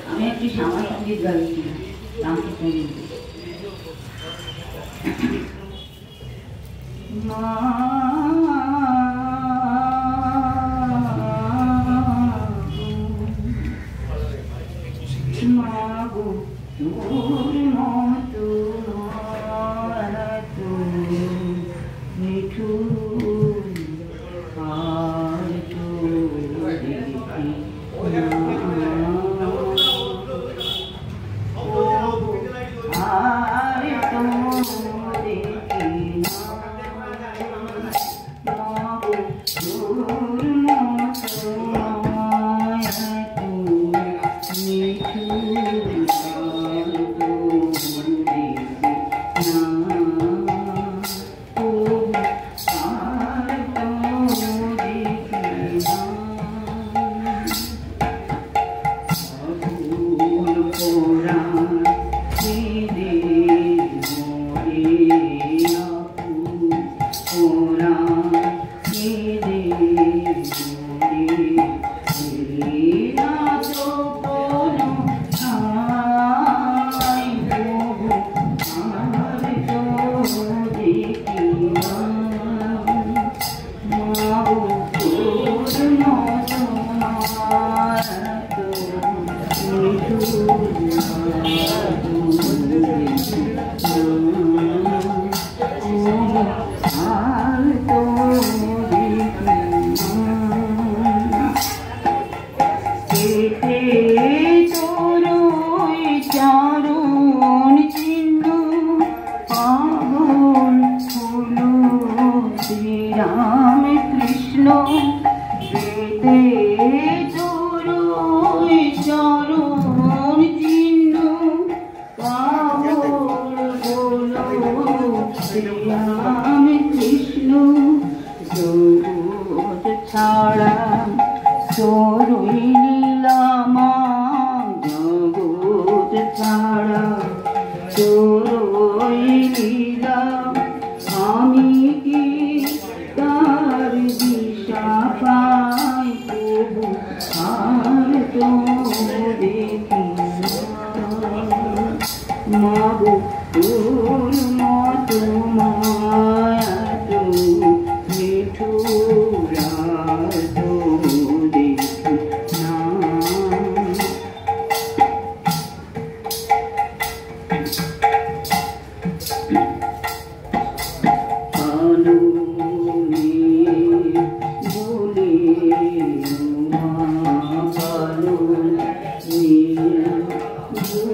আমি একটি শ্যামা সঙ্গীত গাইছি রামকৃষ্ণ মা মাগো তোর মতো এত নিঠুর আর তো দেখি আর তো দেখি মাগো তোর মতো এত নিঠুর राम कृष्ण बेटे तोरो चरण चिन्ह पावन बोलो श्री राम कृष्ण जगत छाड़ा चोरुई नीलामा जगत छाड़ा चोरुई लीला आमी की तार दिशा पाई प्रभु आर तो देखी मागो तोर मतो माया तो मिठुरा तो देखी ना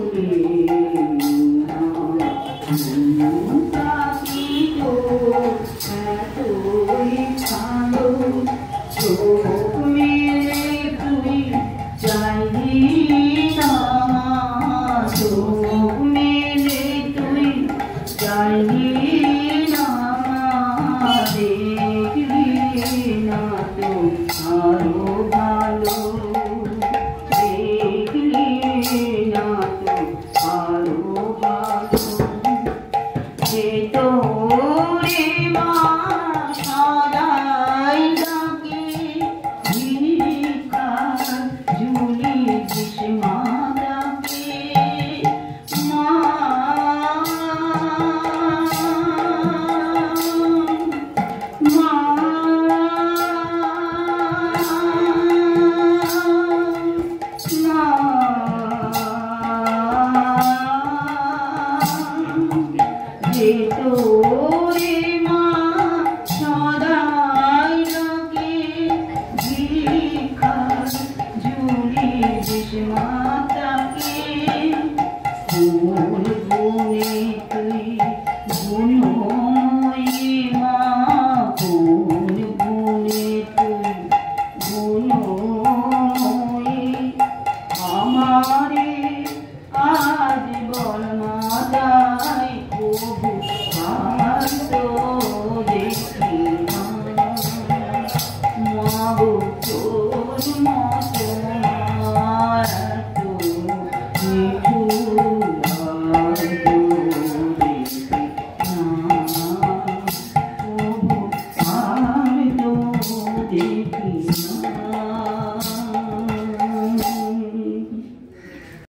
Hello,